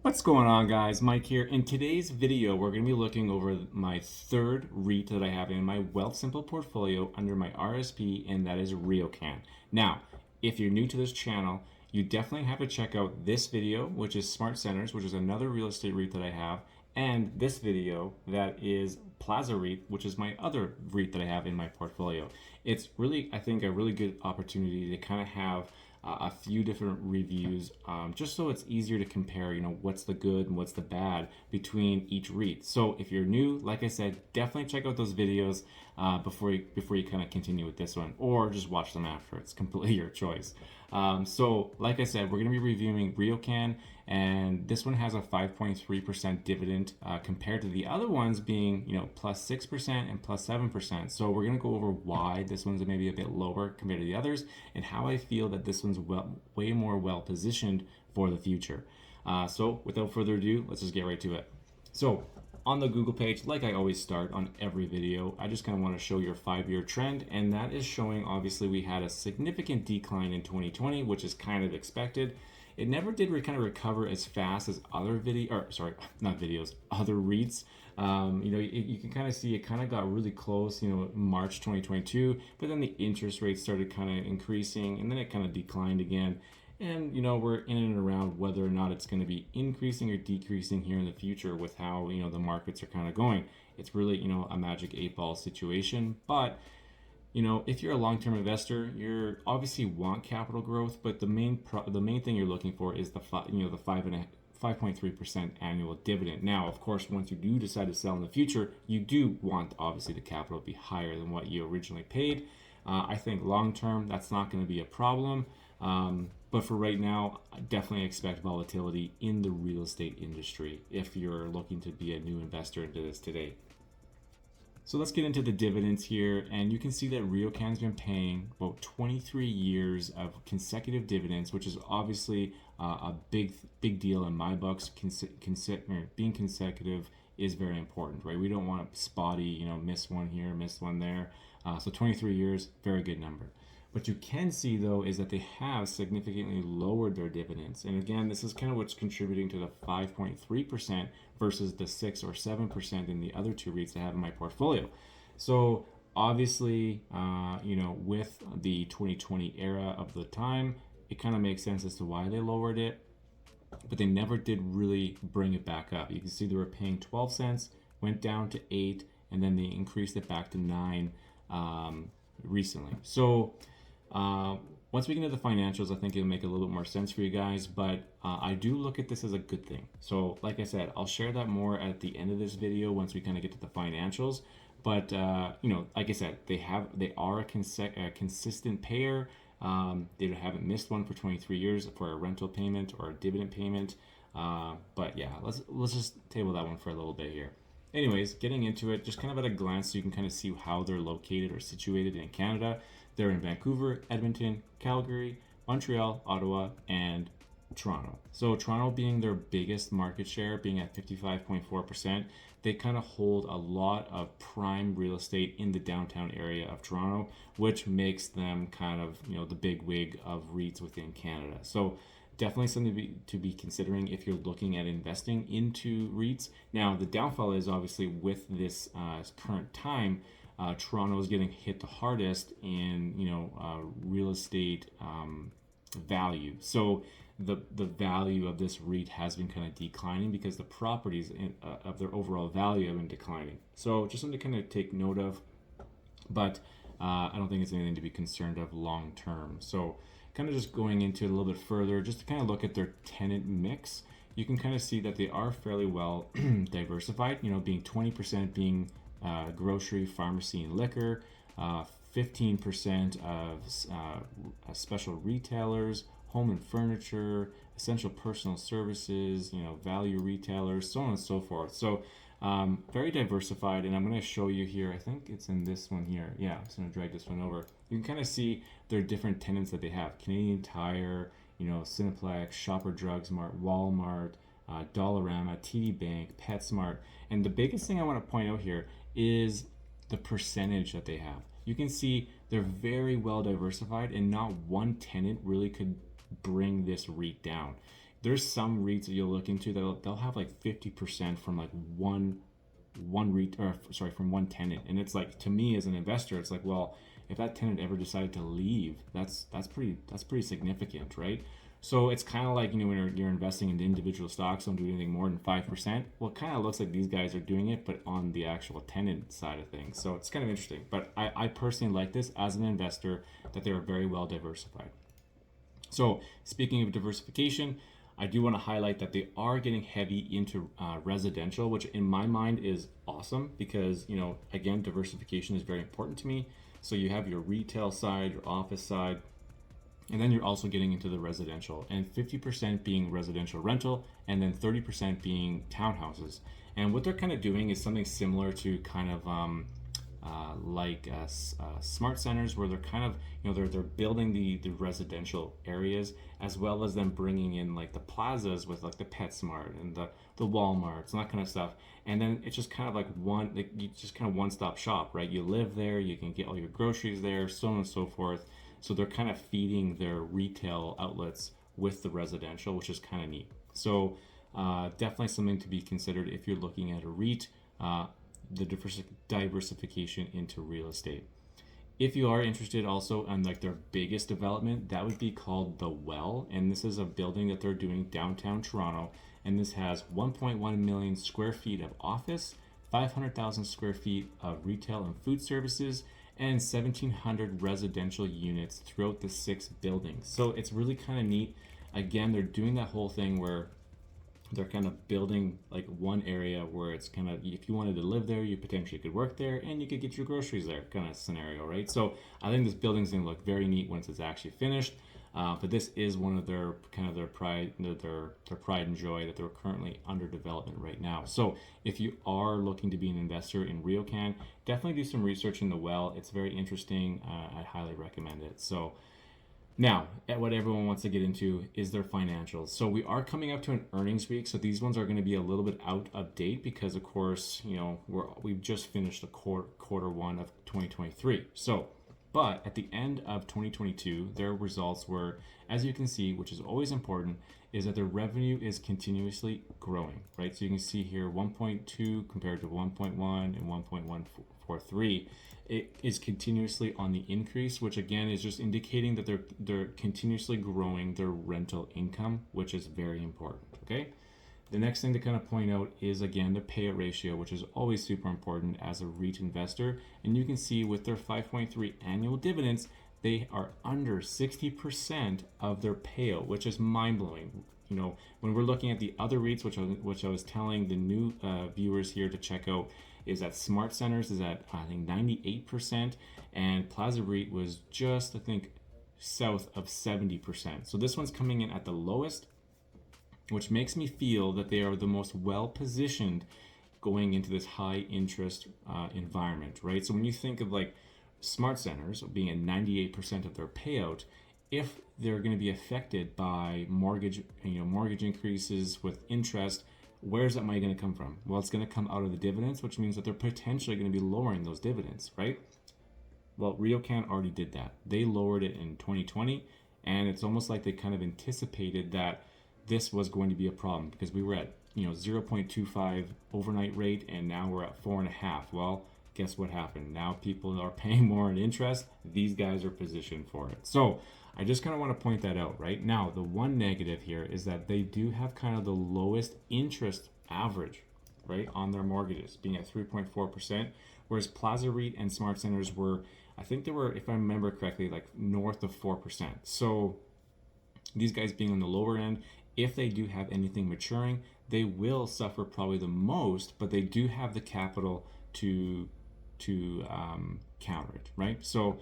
What's going on, guys? Mike here. In today's video, we're going to be looking over my third REIT that I have in my Wealthsimple portfolio under my RSP, and that is RioCan. Now, if you're new to this channel, you definitely have to check out this video, which is Smart Centers, which is another real estate REIT that I have, and this video that is Plaza REIT, which is my other REIT that I have in my portfolio. It's really, I think, a really good opportunity to kind of have a few different reviews, just so it's easier to compare, what's the good and what's the bad between each REIT. So if you're new, like I said, definitely check out those videos before you kind of continue with this one, or just watch them after. It's completely your choice. So like I said, we're going to be reviewing RioCan, and this one has a 5.3% dividend compared to the other ones being, plus 6% and plus 7%. So we're going to go over why this one's maybe a bit lower compared to the others, and how I feel that this one's way more well positioned for the future. So without further ado, let's just get right to it. So on the Google page, like I always start on every video, I just kind of want to show your 5-year trend, and that is showing otherly we had a significant decline in 2020, which is kind of expected. It never did kind of recover as fast as other other REITs. You can kind of see it kind of got really close, March 2022, but then the interest rates started kind of increasing, and then it kind of declined again. And, we're in and around whether or not it's going to be increasing or decreasing here in the future with how, the markets are kind of going. It's really, a magic 8-ball situation. But, if you're a long-term investor, you obviously want capital growth, but the main thing you're looking for is the 5.3% annual dividend. Now, of course, once you do decide to sell in the future, you do want obviously the capital to be higher than what you originally paid. I think long-term, that's not going to be a problem. But for right now, I definitely expect volatility in the real estate industry if you're looking to be a new investor into this today. So let's get into the dividends here, and you can see that RioCan's been paying about 23 years of consecutive dividends, which is obviously a big deal in my books. Being consecutive is very important, right? We don't want to spotty, miss one here, miss one there. So 23 years, very good number. What you can see, though, is that they have significantly lowered their dividends. And again, this is kind of what's contributing to the 5.3% versus the 6 or 7% in the other two REITs I have in my portfolio. So obviously, with the 2020 era of the time, it kind of makes sense as to why they lowered it, but they never did really bring it back up. You can see they were paying 12 cents, went down to 8, and then they increased it back to 9 recently. So once we get into the financials, I think it'll make a little bit more sense for you guys, but I do look at this as a good thing. So like I said, I'll share that more at the end of this video once we kind of get to the financials. But like I said, they are a consistent payer. They haven't missed one for 23 years for a rental payment or a dividend payment. But yeah, let's just table that one for a little bit here. Anyways, getting into it, just kind of at a glance, so you can kind of see how they're located or situated in Canada. They're in Vancouver, Edmonton, Calgary, Montreal, Ottawa, and Toronto. So Toronto being their biggest market share, being at 55.4%, they kind of hold a lot of prime real estate in the downtown area of Toronto, which makes them kind of, the big wig of REITs within Canada. So definitely something to be considering if you're looking at investing into REITs. Now, the downfall is obviously with this current time, Toronto is getting hit the hardest in real estate value. So the value of this REIT has been kind of declining because the properties of their overall value have been declining. So just something to kind of take note of, but I don't think it's anything to be concerned of long term. So kind of just going into it a little bit further, just to kind of look at their tenant mix, you can kind of see that they are fairly well diversified, being 20% being grocery, pharmacy, and liquor, 15% of special retailers, home and furniture, essential personal services, value retailers, so on and so forth. So very diversified, and I'm going to show you here, I think it's in this one here. Yeah, I'm just going to drag this one over. You can kind of see their different tenants that they have. Canadian Tire, Cineplex, Shopper Drugs Mart, Walmart, Dollarama, TD Bank, PetSmart. And the biggest thing I want to point out here is the percentage that they have. You can see they're very well diversified, and not one tenant really could bring this REIT down. There's some REITs that you'll look into that they'll have like 50% from like one REIT, or sorry, from one tenant. And it's like, to me as an investor, it's like, well, if that tenant ever decided to leave, that's pretty significant, right? So it's kind of like, when you're investing in individual stocks, don't do anything more than 5%. Well, it kind of looks like these guys are doing it, but on the actual tenant side of things. So it's kind of interesting. But I personally like this as an investor, that they're very well diversified. So speaking of diversification, I do want to highlight that they are getting heavy into residential, which in my mind is awesome because, again, diversification is very important to me. So you have your retail side, your office side, and then you're also getting into the residential, and 50% being residential rental, and then 30% being townhouses. And what they're kind of doing is something similar to kind of smart centers, where they're kind of, they're building the residential areas, as well as then bringing in like the plazas with like the PetSmart and the Walmarts and that kind of stuff. And then it's just kind of like one-stop shop, right? You live there, you can get all your groceries there, so on and so forth. So they're kind of feeding their retail outlets with the residential, which is kind of neat. So definitely something to be considered if you're looking at a REIT, the diversification into real estate. If you are interested also in like their biggest development, that would be called The Well. And this is a building that they're doing downtown Toronto. And this has 1.1 million square feet of office, 500,000 square feet of retail and food services, and 1,700 residential units throughout the 6 buildings. So it's really kind of neat. Again, they're doing that whole thing where they're kind of building like one area where it's kind of, if you wanted to live there, you potentially could work there and you could get your groceries there, kind of scenario, right? So I think this building's gonna look very neat once it's actually finished. But this is one of their kind of their pride and joy, that they're currently under development right now. So if you are looking to be an investor in RioCan, definitely do some research in The Well. It's very interesting. I highly recommend it. So now, what everyone wants to get into is their financials. So we are coming up to an earnings week, so these ones are going to be a little bit out of date because, of course, we've just finished the quarter one of 2023. So, but at the end of 2022, their results were, as you can see, which is always important, is that their revenue is continuously growing, right? So you can see here 1.2 compared to 1.1 and 1.143. It is continuously on the increase, which again is just indicating that they're continuously growing their rental income, which is very important. Okay. The next thing to kind of point out is, again, the payout ratio, which is always super important as a REIT investor. And you can see with their 5.3 annual dividends, they are under 60% of their payout, which is mind-blowing. When we're looking at the other REITs, which I was telling the new viewers here to check out, is that Smart Centers is at, I think, 98%, and Plaza REIT was just, I think, south of 70%. So this one's coming in at the lowest, which makes me feel that they are the most well-positioned going into this high-interest environment, right? So when you think of like Smart Centers being at 98% of their payout, if they're going to be affected by mortgage increases with interest, where's that money going to come from? Well, it's going to come out of the dividends, which means that they're potentially going to be lowering those dividends, right? Well, RioCan already did that. They lowered it in 2020, and it's almost like they kind of anticipated that this was going to be a problem, because we were at 0.25 overnight rate, and now we're at 4.5. Well, guess what happened? Now people are paying more in interest. These guys are positioned for it. So I just kind of want to point that out right now. The one negative here is that they do have kind of the lowest interest average, right, on their mortgages, being at 3.4%, whereas Plaza REIT and Smart Centers were, I think they were, if I remember correctly, like north of 4%. So these guys being on the lower end, if they do have anything maturing, they will suffer probably the most, but they do have the capital to counter it, right? So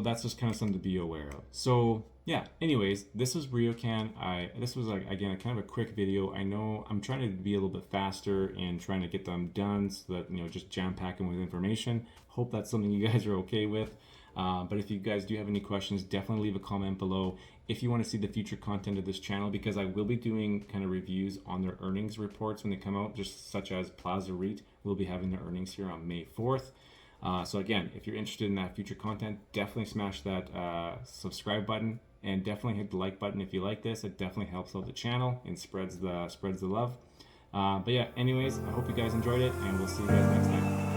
that's just kind of something to be aware of. So yeah, anyways, this was RioCan. This was, like, again, kind of a quick video. I know I'm trying to be a little bit faster and trying to get them done so that, just jam pack them with information. Hope that's something you guys are okay with. But if you guys do have any questions, definitely leave a comment below. If you want to see the future content of this channel, because I will be doing kind of reviews on their earnings reports when they come out, just such as Plaza REIT will be having their earnings here on May 4th. So again, if you're interested in that future content, definitely smash that subscribe button. and definitely hit the like button if you like this. It definitely helps out the channel and spreads the love. But yeah, anyways, I hope you guys enjoyed it, and we'll see you guys next time.